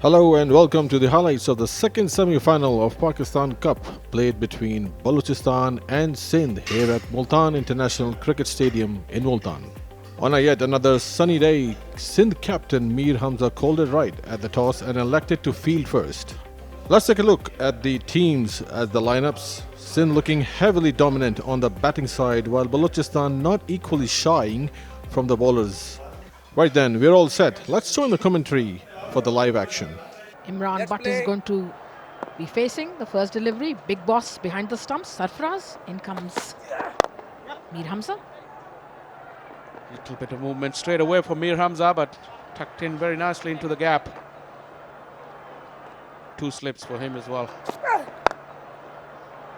Hello and welcome to the highlights of the second semi-final of Pakistan Cup played between Balochistan and Sindh here at Multan International Cricket Stadium in Multan. On a yet another sunny day, Sindh captain Mir Hamza called it right at the toss and elected to field first. Let's take a look at the teams as the lineups. Sindh looking heavily dominant on the batting side while Balochistan not equally shying from the bowlers. Right then, we're all set. Let's join the commentary for the live action. Imran Butt is going to be facing the first delivery. Big boss behind the stumps. Sarfaraz. In comes Mir Hamza. Little bit of movement straight away from Mir Hamza, but tucked in very nicely into the gap. Two slips for him as well.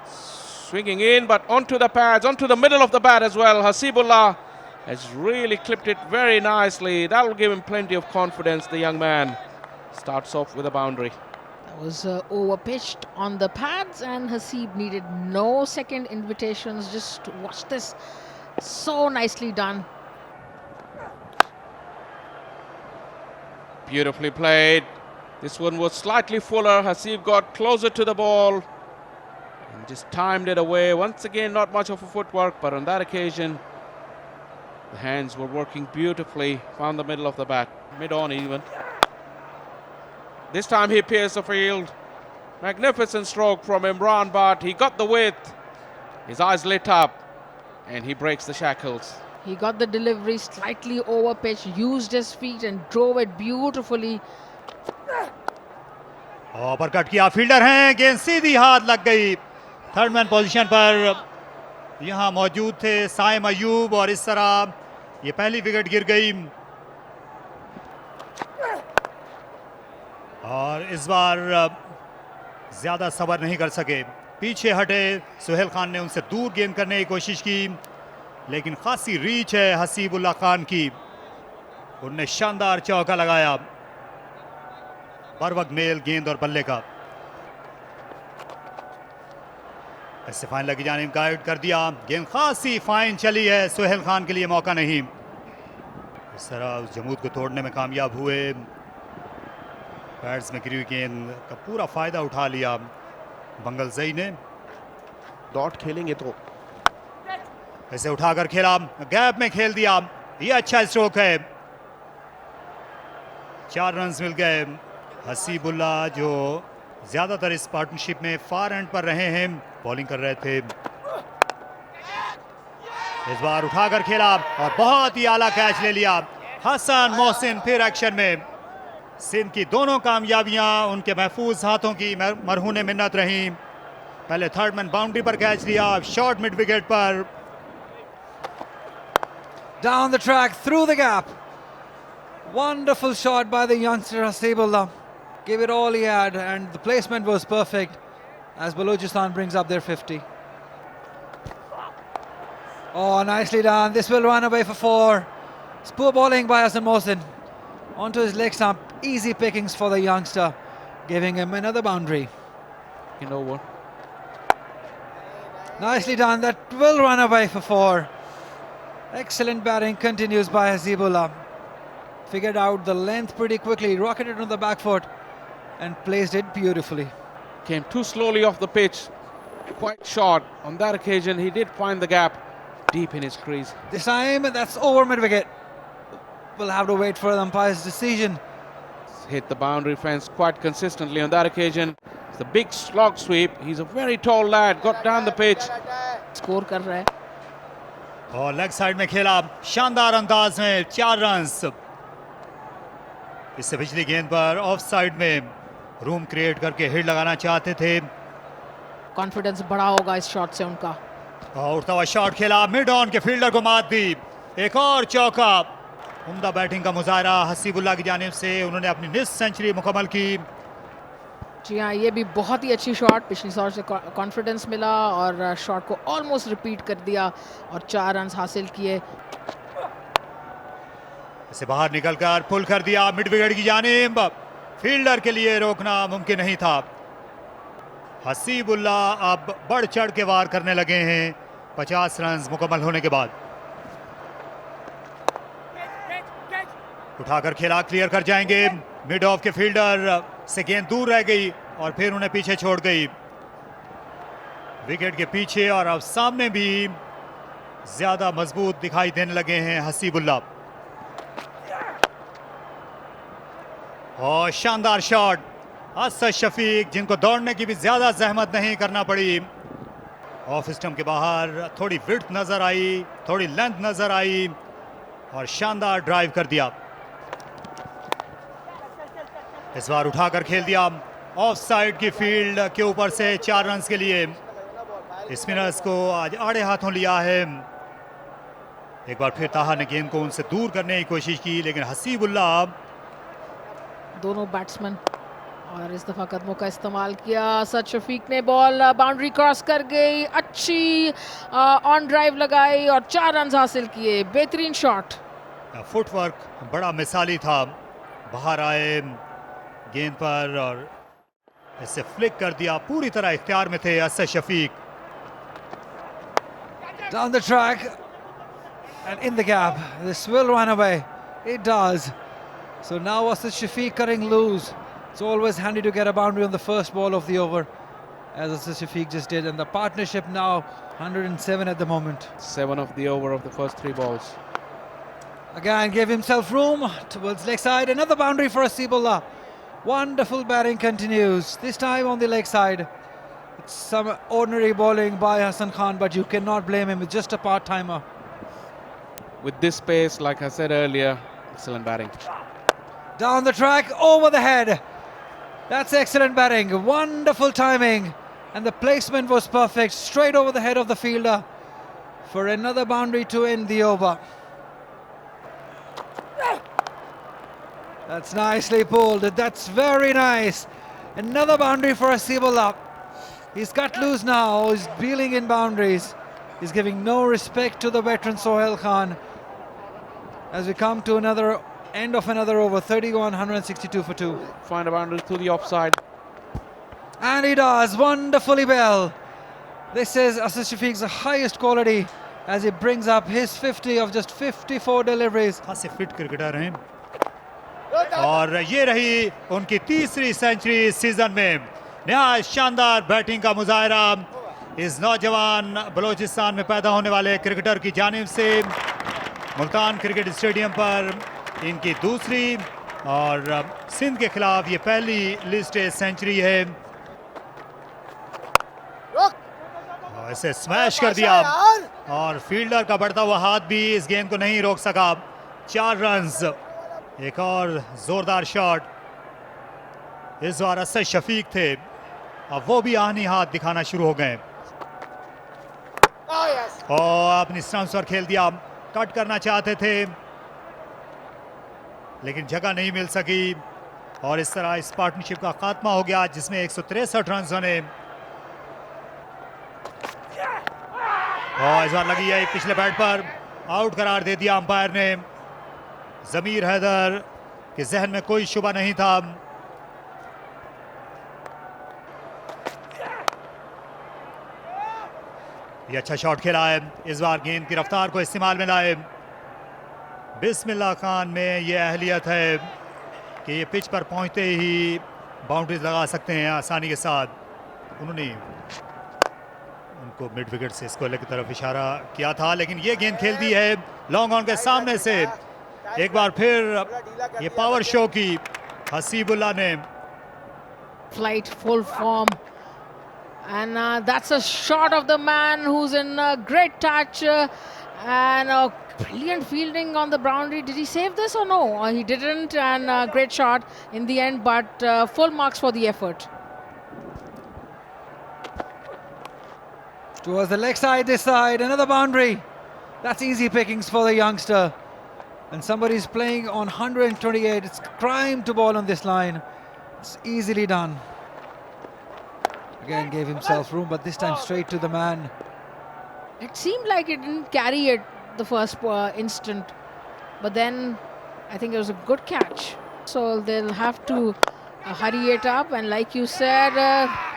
Swinging in, but onto the pads, onto the middle of the bat as well. Hasibullah has really clipped it very nicely. That will give him plenty of confidence, the young man. Starts off with a boundary. That was over-pitched on the pads, and Hasib needed no second invitations. Just watch this. So nicely done. Beautifully played. This one was slightly fuller. Hasib got closer to the ball and just timed it away. Once again, not much of a footwork, but on that occasion, the hands were working beautifully. Found the middle of the bat, mid-on even. This time he pierced the field. Magnificent stroke from Imran Butt. He got the width. His eyes lit up and he breaks the shackles. He got the delivery slightly over-pitched, used his feet and drove it beautifully. पर cut किया, fielder हैं, गेंद सीधी हाथ लग गई. Third man position पर यहां मौजूद थे साइम अयूब और इस तरह ये पहली विकेट गिर गई. और इस बार ज्यादा सब्र नहीं कर सके, पीछे हटे. सुहेल खान ने उनसे दूर गेंद करने की कोशिश की, लेकिन खासी रीच है हसीबुल्लाह खान की. उन्होंने शानदार चौका लगाया. बर वक्त मेल गेंद और बल्ले का. ऐसे फाइन लगी जानिब गाइड कर दिया. गेंद खासी फाइन चली है. सुहेल खान के लिए मौका नहीं. इस तरह उस जमूद को तोड़ने में कामयाब हुए. पैड्स में गिरी हुई गेंद का पूरा फायदा उठा लिया बंगलजई ने. डॉट खेलेंगे तो ऐसे उठाकर खेला, गैप में खेल दिया. ये अच्छा स्ट्रोक है. 4 रन मिल गए. हसीबुल्लाह जो ज्यादातर इस पार्टनरशिप में फार एंड पर रहे हैं, बॉलिंग कर रहे थे. इस बार उठाकर खेला और बहुत ही आला कैच ले लिया. हसन मोहसिन फिर एक्शन में. सिंध की दोनों कामयाबियां उनके महफूज हाथों की मरहून मिन्नत रही. पहले थर्ड मैन बाउंड्री पर कैच लिया, शॉर्ट मिड विकेट पर. Down the track, through the gap. Wonderful shot by the youngster Hasibullah. Gave it all he had, and the placement was perfect as Balochistan brings up their 50. Oh, nicely done. This will run away for 4. It's poor bowling by Hassan Mohsin. Onto his leg stump. Easy pickings for the youngster, giving him another boundary. Over. Nicely done. That will run away for 4. Excellent batting continues by Hasibullah. Figured out the length pretty quickly, rocketed on the back foot and placed it beautifully. Came too slowly off the pitch, quite short. On that occasion, he did find the gap deep in his crease. This time, that's over mid-wicket. We'll have to wait for the umpire's decision. Hit the boundary fence quite consistently on that occasion. It's a big slog sweep. He's a very tall lad, got down the pitch. Score कर रहा है. और leg side में खेला शानदार अंदाज में. 4 runs. इससे पिछली गेंद पर ऑफ साइड में रूम क्रिएट करके हिट लगाना चाहते थे. कॉन्फिडेंस बढ़ा होगा इस शॉट से उनका. और उड़ता हुआ शॉट खेला, मिड ऑन के फील्डर को मात दी. एक और चौका. उम्दा बैटिंग का मुजाहरा हसीबुल्लाह की जानिब से. उन्होंने अपनी निस्फ सेंचुरी मुकम्मल की. जी हाँ, ये भी बहुत ही अच्छी शॉट. पिछली शॉट से कॉन्फिडेंस मिला और शॉट को ऑलमोस्ट रिपीट कर दिया और 4 रन हासिल किए. इसे बाहर निकलकर पुल कर दिया मिड विकेट की जानिब. फील्डर के लिए रोकना मुमकिन नहीं था. हसीबुल्लाह अब बढ़ चढ़ के वार करने लगे हैं 50 रन मुकम्मल होने के बाद. उठाकर खेला, क्लियर कर जाएंगे. मिड ऑफ के फील्डर से गेंद दूर रह गई और फिर उन्हें पीछे छोड़ गई, विकेट के पीछे, और अब सामने भी ज्यादा मजबूत दिखाई देने लगे हैं हसीबुल्ला। और शानदार शॉट, असद शफीक जिनको दौड़ने की भी ज्यादा जहमत नहीं करना पड़ी, ऑफ स्टंप के बाहर थोड़ी विड्थ नजर आई, थोड़ी लेंथ नजर आई और शानदार ड्राइव कर दिया। इस बार उठाकर खेल दिया ऑफ साइड की फील्ड के ऊपर से 4 रन के लिए। स्पिनर्स को आज आड़े हाथों लिया है। एक बार फिर ताहा ने गेंद को उनसे दूर करने की कोशिश की, लेकिन हसीबुल्ला, दोनों बैट्समैन, और इस दफा कदमों का इस्तेमाल किया। असद शफीक ने बॉल बाउंड्री क्रॉस कर गई, अच्छी ऑन ड्राइव लगाई और 4 रन हासिल किए। बेहतरीन शॉट, फुटवर्क बड़ा मिसाली था, बाहर आए गेंद पर और इसे फ्लिक कर दिया, पूरी तरह इख्तियार में थे Asad Shafiq. Down the track and in the gap. This will run away. It does. So now Asad Shafiq cutting loose. It's always handy to get a boundary on the first ball of the over, as Asad Shafiq just did. And the partnership now 107 at the moment. 7 of the over of the first 3 balls. Again, gave himself room towards leg side. Another boundary for Asibullah. Wonderful batting continues. This time on the leg side. It's some ordinary bowling by Hassan Khan, but you cannot blame him. It's just a part-timer. With this pace, like I said earlier, excellent batting. Down the track, over the head. That's excellent batting. Wonderful timing. And the placement was perfect. Straight over the head of the fielder for another boundary to end the over. That's nicely pulled. That's very nice. Another boundary for Asibullah. He's cut loose now. He's dealing in boundaries. He's giving no respect to the veteran Sohail Khan. As we come to another end of another over, 31, 162 for 2. Find a boundary to the offside. And he does wonderfully well. This is Asad Shafiq's highest quality as he brings up his 50 of just 54 deliveries. खासे fit cricketer हैं और ये रही उनकी तीसरी century इस season में। नहायत शानदार बैटिंग का मुजाहरा इस नौजवान बलोचिस्तान में पैदा होने वाले क्रिकेटर की जानिब से। मुल्तान क्रिकेट स्टेडियम पर इनकी दूसरी और सिंध के खिलाफ ये पहली लिस्ट सेंचुरी है। इसे स्मैश कर दिया और फील्डर का बढ़ता हुआ हाथ भी इस गेंद को नहीं रोक सका। 4 रन्स। एक और जोरदार शॉट, इस बार असद शफीक थे, अब वो भी आहनी हाथ दिखाना शुरू हो गए और अपनी स्टंप्स पर खेल दिया। कट करना चाहते थे लेकिन जगह नहीं मिल सकी और इस तरह इस पार्टनरशिप का खात्मा हो गया जिसमें 163 रन बने। और इस बार लगी है पिछले बैट पर, आउट करार दे दिया अंपायर ने। जमीर हैदर के जहन में कोई शुबा नहीं था। ये अच्छा शॉट खेला है, इस बार गेंद की रफ्तार को इस्तेमाल में लाए। बिस्मिल्लाह खान में ये अहलियत है कि ये पिच पर पहुंचते ही बाउंड्रीज लगा सकते हैं आसानी के साथ। उन्होंने उनको मिड विकेट से स्क्वायर की तरफ इशारा किया था, लेकिन ये गेंद खेल दी है लॉन्ग ऑन के सामने से। एक बार फिर ये पावर शो की हसीबुल्ला ने। Flight, full form. And that's a shot of the man who's in great touch and brilliant fielding on the boundary. Did he save this or no? He didn't, and great shot in the end, but full marks for the effort. Towards the leg side, this side, another boundary. That's easy pickings for the youngster. And somebody's playing on 128. It's crime to ball on this line. It's easily done. Again, gave himself room, but this time straight to the man. It seemed like it didn't carry it the first instant, but then I think it was a good catch. So they'll have to hurry it up, and like you said,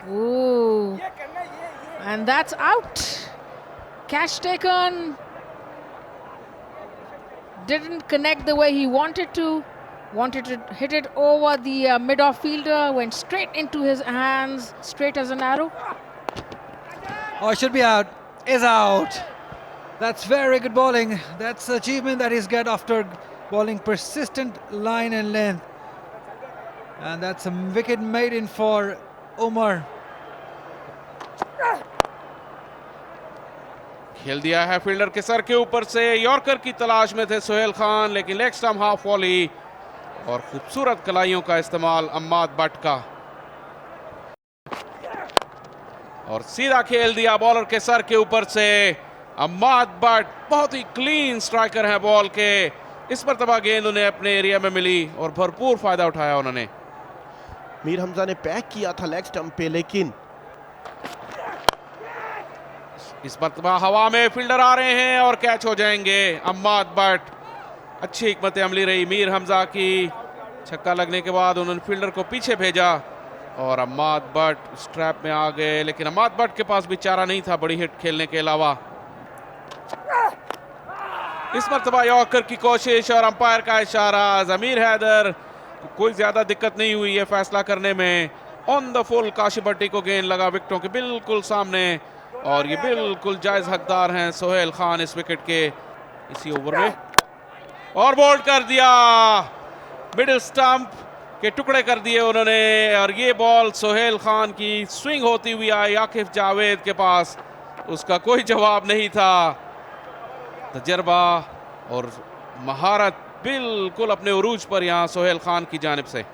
ooh, and that's out. Catch taken. Didn't connect the way he wanted to, wanted to hit it over the mid-off fielder, went straight into his hands, straight as an arrow. Oh, it should be out. Is out. That's very good bowling. That's the achievement that he's got after bowling persistent line and length. And that's a wicket maiden for Umar. खेल दिया है fielder के sir के ऊपर से। Yorker की तलाश में थे सोहेल खान, लेकिन लेग स्टंप हाफ वॉली और खूबसूरत कलाइयों का इस्तेमाल अम्माद बट का, और सीधा खेल दिया बॉलर के सर के ऊपर से। अम्माद बट बहुत ही क्लीन स्ट्राइकर हैं बॉल के। इस मरतबा गेंद उन्हें अपने एरिया में मिली और भरपूर फायदा उठाया उन्होंने। मीर हमजा ने पैक किया था लेग स्टंप पे, लेकिन इस मरतबा हवा में फील्डर आ रहे हैं और कैच हो जाएंगे। अम्माद बट, अच्छी हिकमत अमली रही मीर हमजा की। छक्का लगने के बाद उन्होंने फील्डर को पीछे भेजा और अम्माद बट स्ट्रैप में आ गए, लेकिन अम्माद बट के पास भी चारा नहीं था बड़ी हिट खेलने के अलावा। इस मरतबा यॉर्कर की कोशिश और अंपायर का इशारा। जमीर हैदर कोई ज्यादा दिक्कत नहीं हुई है फैसला करने में। ऑन द फुल काशिफ भट्टी को गेंद लगा विकेटों के बिल्कुल सामने, और ये बिल्कुल जायज हकदार हैं सोहेल खान इस विकेट के इसी ओवर में। और बोल्ड कर दिया, मिडिल स्टंप के टुकड़े कर दिए उन्होंने, और ये बॉल सोहेल खान की स्विंग होती हुई आई आकिफ जावेद के पास। उसका कोई जवाब नहीं था। तजर्बा और महारत बिल्कुल अपने उरूज पर यहाँ सोहेल खान की जानिब से।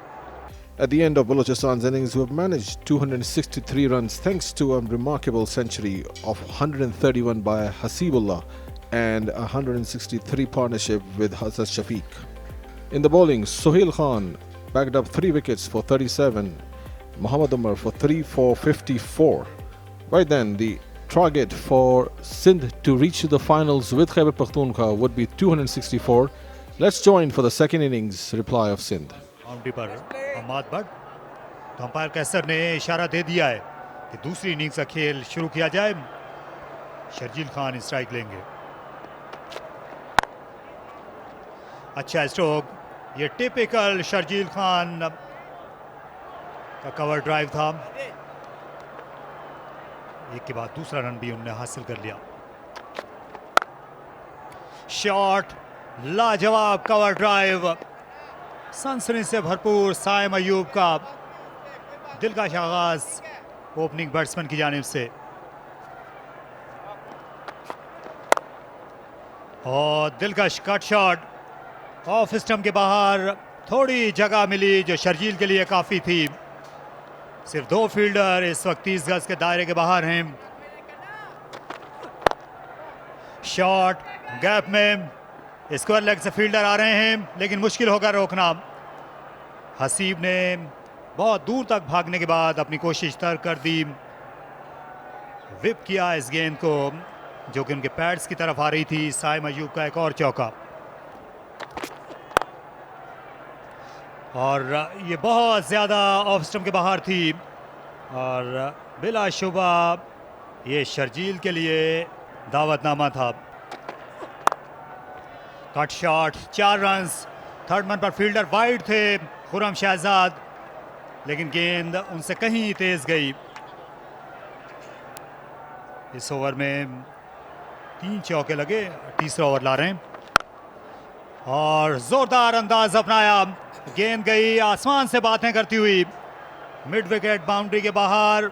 At the end of Balochistan's innings, who have managed 263 runs thanks to a remarkable century of 131 by Hasibullah and a 163 partnership with Hassan Shafiq. In the bowling, Sohail Khan bagged up 3 wickets for 37, Muhammad Umar for 3 for 54. Right then, the target for Sindh to reach the finals with Khyber Pakhtunkhwa would be 264. Let's join for the second innings reply of Sindh. Boundary पर Ammad but, तो umpire कैसर ने इशारा दे दिया है कि दूसरी innings का खेल शुरू किया जाए। शर्जील खान स्ट्राइक लेंगे। अच्छा स्ट्रोक, ये टिपिकल शर्जील खान का कवर ड्राइव था। एक के बाद दूसरा रन भी उन्होंने हासिल कर लिया। शॉट, लाजवाब कवर ड्राइव, सनसनी से भरपूर साइम अयूब का दिलकश आगाज ओपनिंग बैट्समैन की जानिब से। और दिलकश कट शॉट ऑफ स्टंप के बाहर, थोड़ी जगह मिली जो शर्जील के लिए काफ़ी थी। सिर्फ 2 फील्डर इस वक्त 30 गज के दायरे के बाहर हैं। शॉट गैप में, स्क्वायर लेग से फील्डर आ रहे हैं, लेकिन मुश्किल होगा रोकना। हसीब ने बहुत दूर तक भागने के बाद अपनी कोशिश तर्क कर दी। विप किया इस गेंद को जो कि उनके पैड्स की तरफ आ रही थी। साइम अयूब का एक और चौका, और ये बहुत ज़्यादा ऑफ स्टंप के बाहर थी, और बिलाशुबा ये शर्जील के लिए दावतनामा था। Cut shot, 4 runs. Third man पर फील्डर वाइड थे खुरम शहजाद, लेकिन गेंद उनसे कहीं तेज गई। इस ओवर में 3 चौके लगे, तीसरा ओवर ला रहे हैं, और जोरदार अंदाज अपनाया। गेंद गई आसमान से बातें करती हुई मिड विकेट बाउंड्री के बाहर।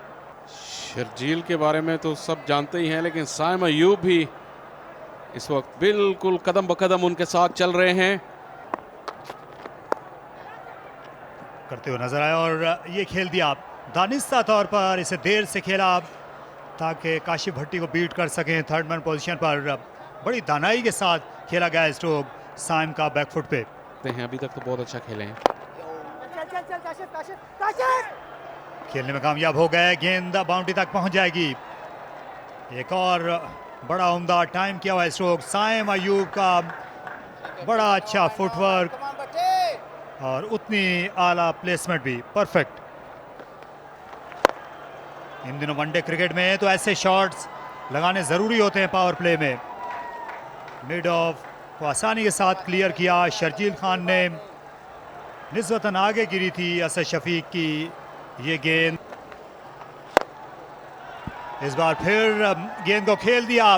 शर्जील के बारे में तो सब जानते ही हैं, लेकिन साइम अयूब भी इस वक्त बिल्कुल कदम ब कदम उनके साथ चल रहे हैं, करते हुए नजर आया। और ये खेल दिया दानिस्ता तौर पर, इसे देर से खेला ताकि काशिफ भट्टी को बीट कर सकें। थर्ड मैन पोजीशन पर बड़ी दानाई के साथ खेला गया स्ट्रोक साइम का बैकफुट पे। हैं अभी तक तो बहुत अच्छा खेले हैं, खेलने में कामयाब हो गए। गेंद बाउंड्री तक पहुंच जाएगी। एक और बड़ा उम्दा टाइम किया हुआ स्ट्रोक साइम अयूब का, बड़ा अच्छा फुटवर्क और उतनी आला प्लेसमेंट भी परफेक्ट। इन दिनों वनडे क्रिकेट में तो ऐसे शॉट्स लगाने ज़रूरी होते हैं पावर प्ले में। मिड ऑफ को आसानी के साथ क्लियर किया शर्जील खान ने, निस्बतन आगे गिरी थी असद शफीक की ये गेंद। इस बार फिर गेंद को खेल दिया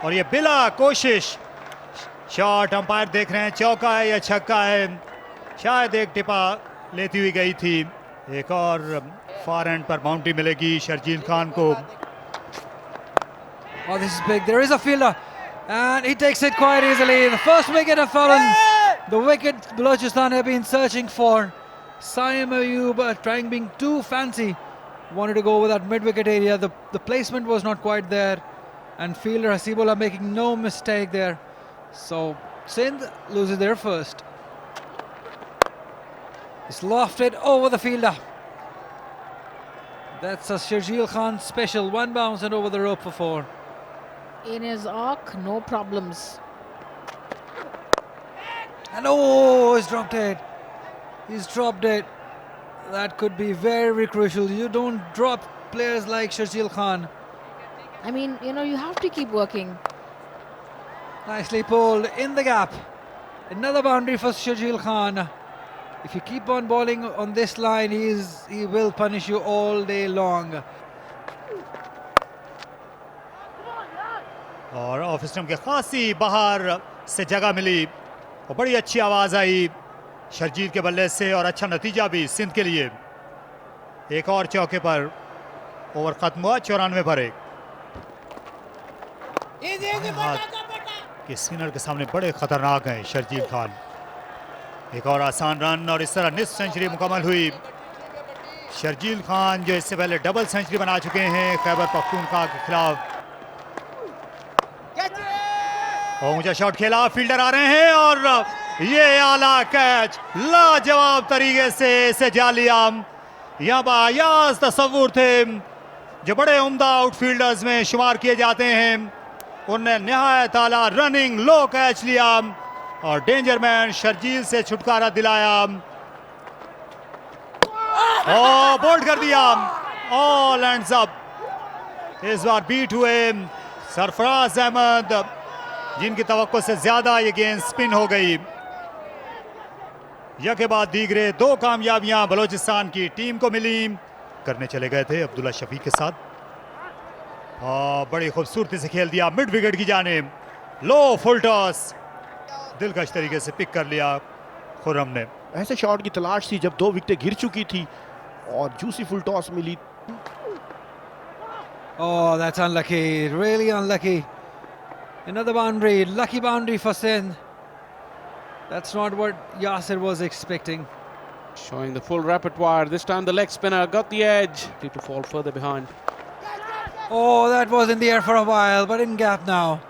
और ये बिला कोशिश शॉट। अंपायर देख रहे हैं चौका है या छक्का है, शायद एक टिपा लेती हुई गई थी। एक और फार एंड पर बाउंड्री मिलेगी शर्जील खान को। Oh, this is big. There is a fielder, and he takes it quite easily. The first wicket have fallen. The wicket Balochistan have been searching for. Saim Ayub trying being too fancy. Wanted to go over that mid-wicket area. The placement was not quite there, and fielder Hasibullah making no mistake there. So Sindh loses their first. It's lofted over the fielder. That's a Sharjeel Khan special. One bounce and over the rope for 4. In his arc, no problems. And oh, he's dropped it. He's dropped it. That could be very crucial. You don't drop players like Sharjeel Khan. I mean, you have to keep working. Nicely pulled in the gap. Another boundary for Sharjeel Khan. If you keep on bowling on this line, he will punish you all day long. और off stump के खासी बाहर से जगह मिली और बड़ी अच्छी आवाज आई शर्जील के बल्ले से और अच्छा नतीजा भी सिंध के लिए। एक और चौके पर ओवर खत्म हुआ 94 पर 1। के स्पिनर के सामने बड़े खतरनाक हैं शर्जील खान। एक और आसान रन और इस तरह निस्फ सेंचुरी मुकम्मल हुई। शर्जील खान जो इससे पहले डबल सेंचुरी बना चुके हैं खैबर पख्तूनख्वा के खिलाफ। और ऊंचा शॉट खेला, फील्डर आ रहे हैं और ये आला कैच लाजवाब तरीके से इसे जा लिया। यहाँ बायास तस्वुर थे जो बड़े उम्दा आउटफील्डर्स में शुमार किए जाते हैं, उनने निहायत आला रनिंग लो कैच लिया और डेंजर मैन शर्जील से छुटकारा दिलाया और बोल्ड कर दिया। All hands up. इस बार बीट हुए सरफराज अहमद जिनकी तवक्को से ज्यादा ये गेंद स्पिन हो गई। यह के बाद दीगरे 2 कामयाबियां बलोचिस्तान की टीम को मिली। करने चले गए थे अब्दुल्ला शफीक के साथ और बड़ी खूबसूरती से खेल दिया मिड विकेट की जानिब। लो फुल टॉस दिलकश तरीके से पिक कर लिया खुर्रम ने। ऐसे शॉट की तलाश थी जब 2 विकेटें गिर चुकी थी और जूसी फुल टॉस मिली। Oh, that's unlucky. Really unlucky. Another boundary, lucky boundary for Sindh. That's not what Yasir was expecting. Showing the full repertoire. This time the leg spinner got the edge. People fall further behind. Oh, that was in the air for a while, but in gap now.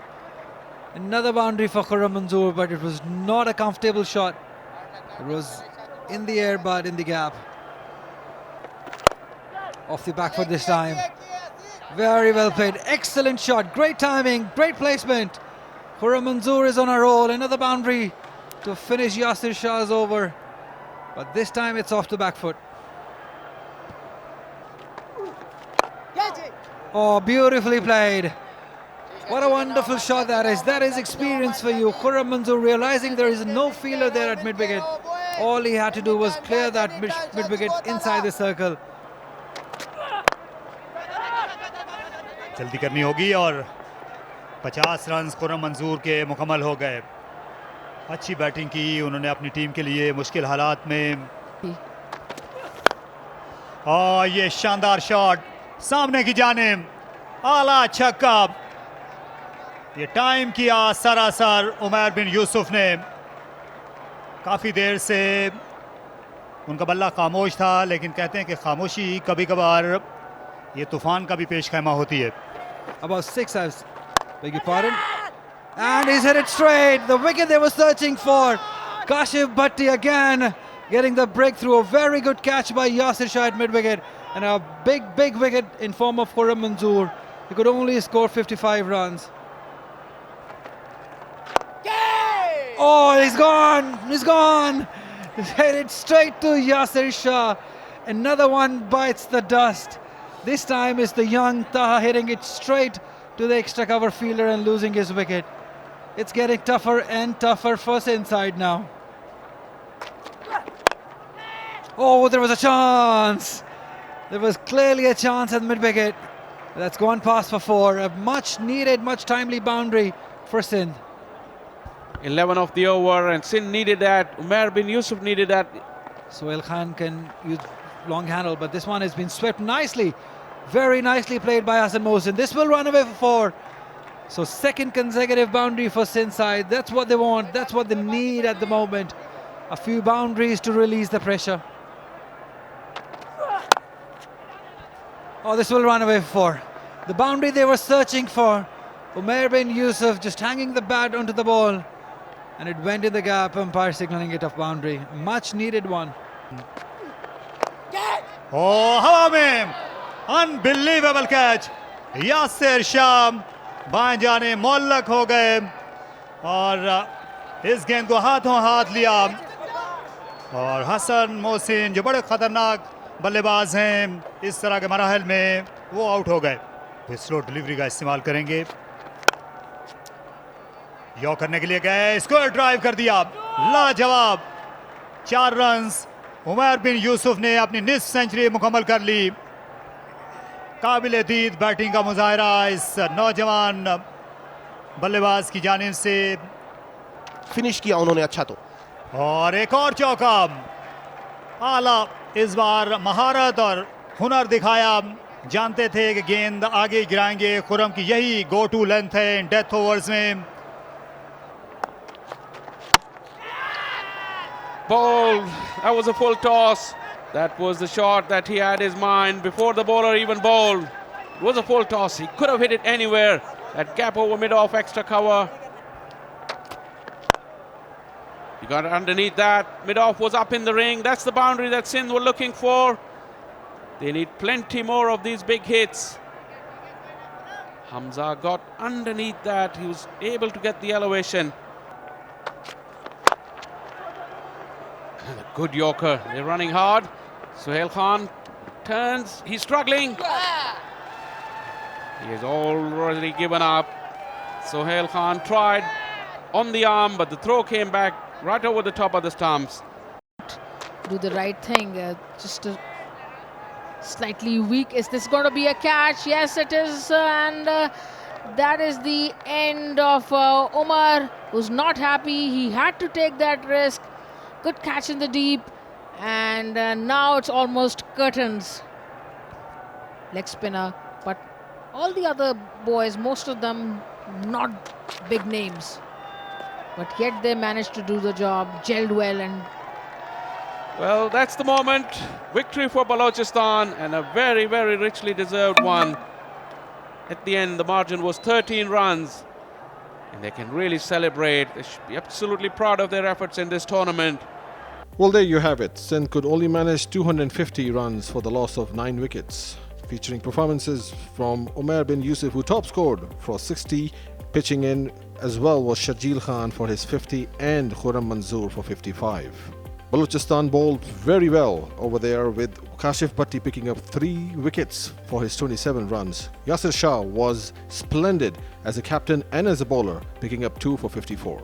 Another boundary for Khurram Manzoor, but it was not a comfortable shot. It was in the air, but in the gap. Off the back foot this time. Very well played. Excellent shot. Great timing. Great placement. Khurram Manzoor is on a roll. Another boundary to finish Yasir Shah's over. But this time it's off the back foot. Oh, beautifully played. What a wonderful shot that is. That is experience for you. Khurram Manzoor realizing there is no fielder there at mid-wicket. All he had to do was clear that mid-wicket inside the circle. जल्दी करनी होगी और 50 run Khurram मंजूर के मुकम्मल हो गए। अच्छी बैटिंग की उन्होंने अपनी टीम के लिए मुश्किल हालात में। और ये शानदार शॉट सामने की जानिब, आला छक्का। ये टाइम किया सरासर उमर बिन यूसुफ ने। काफ़ी देर से उनका बल्ला खामोश था, लेकिन कहते हैं कि खामोशी कभी कभार ये तूफान का भी पेश खैमा होती है। About 6 outs, beg your pardon. And he's hit it straight. The wicket they were searching for. Kashif Bhatti again getting the breakthrough. A very good catch by Yasir Shah at mid-wicket. And a big wicket in form of Khurram Manzoor. He could only score 55 runs. Oh, he's gone. He's gone. He's hit it straight to Yasir Shah. Another one bites the dust. This time it's the young Taha hitting it straight to the extra cover fielder and losing his wicket. It's getting tougher and tougher for Sindh side now. Oh, there was a chance. There was clearly a chance at mid-wicket. That's gone past for 4. A much needed, much timely boundary for Sindh. 11 of the over, and Sindh needed that. Umair bin Yusuf needed that. Sohail Khan can use long handle, but this one has been swept nicely. Very nicely played by Hassan Mohsin. This will run away for 4. So second consecutive boundary for Sindh side. That's what they want. That's what they need at the moment. A few boundaries to release the pressure. Oh, this will run away for 4. The boundary they were searching for. Umair bin Yusuf just hanging the bat onto the ball. And it went in the gap, umpire signaling it off boundary. Much needed one. Oh, हवा में unbelievable catch. Yasir Shah बाएं जाने मोल्लक हो गए और इस गेंद को हाथों हाथ लिया. और हसन मोहसिन जो बड़े खतरनाक बल्लेबाज हैं इस तरह के मराहल में, वो आउट हो गए. वे स्लो डिलीवरी का इस्तेमाल करेंगे. यॉ करने के लिए गए, स्क्वायर ड्राइव कर दिया. लाजवाब 4 रन्स. उमर बिन यूसुफ ने अपनी निस्फ सेंचुरी मुकम्मल कर ली. काबिल दीद बैटिंग का मुजाहरा इस नौजवान बल्लेबाज की जानिब से. फिनिश किया उन्होंने अच्छा तो. और एक और चौका. आला इस बार महारत और हुनर दिखाया. जानते थे कि गेंद आगे गिराएंगे. खुरम की यही गो टू लेंथ है इन डेथ ओवर्स में. Ball, that was a full toss. That was the shot that he had in his mind before the bowler even bowled. It was a full toss. He could have hit it anywhere. That gap over mid-off, extra cover. He got underneath that. Mid-off was up in the ring. That's the boundary that Sindh were looking for. They need plenty more of these big hits. Hamza got underneath that. He was able to get the elevation. And a good Yorker. They're running hard. Sohail Khan turns. He's struggling. He has already given up. Sohail Khan tried on the arm, but the throw came back right over the top of the stumps. Do the right thing. Just slightly weak. Is this going to be a catch? Yes, it is. And that is the end of Umar, who's not happy. He had to take that risk. Good catch in the deep. And now it's almost curtains. Leg spinner. But all the other boys, most of them not big names. But yet they managed to do the job, gelled well. And well, that's the moment. Victory for Balochistan, and a very, very richly deserved one. At the end, the margin was 13 runs. And they can really celebrate. They should be absolutely proud of their efforts in this tournament. Well, there you have it. Sindh could only manage 250 runs for the loss of 9 wickets, featuring performances from Umair bin Yusuf, who top scored for 60. Pitching in as well was Sharjeel Khan for his 50 and Khurram Manzoor for 55. Balochistan bowled very well over there, with Kashif Bhatti picking up 3 wickets for his 27 runs. Yasir Shah was splendid as a captain and as a bowler, picking up 2 for 54.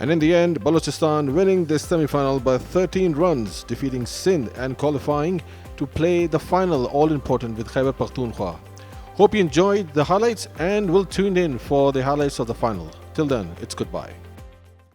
And in the end, Balochistan winning this semi-final by 13 runs, defeating Sindh and qualifying to play the final all-important with Khyber Pakhtunkhwa. Hope you enjoyed the highlights and will tune in for the highlights of the final. Till then, it's goodbye.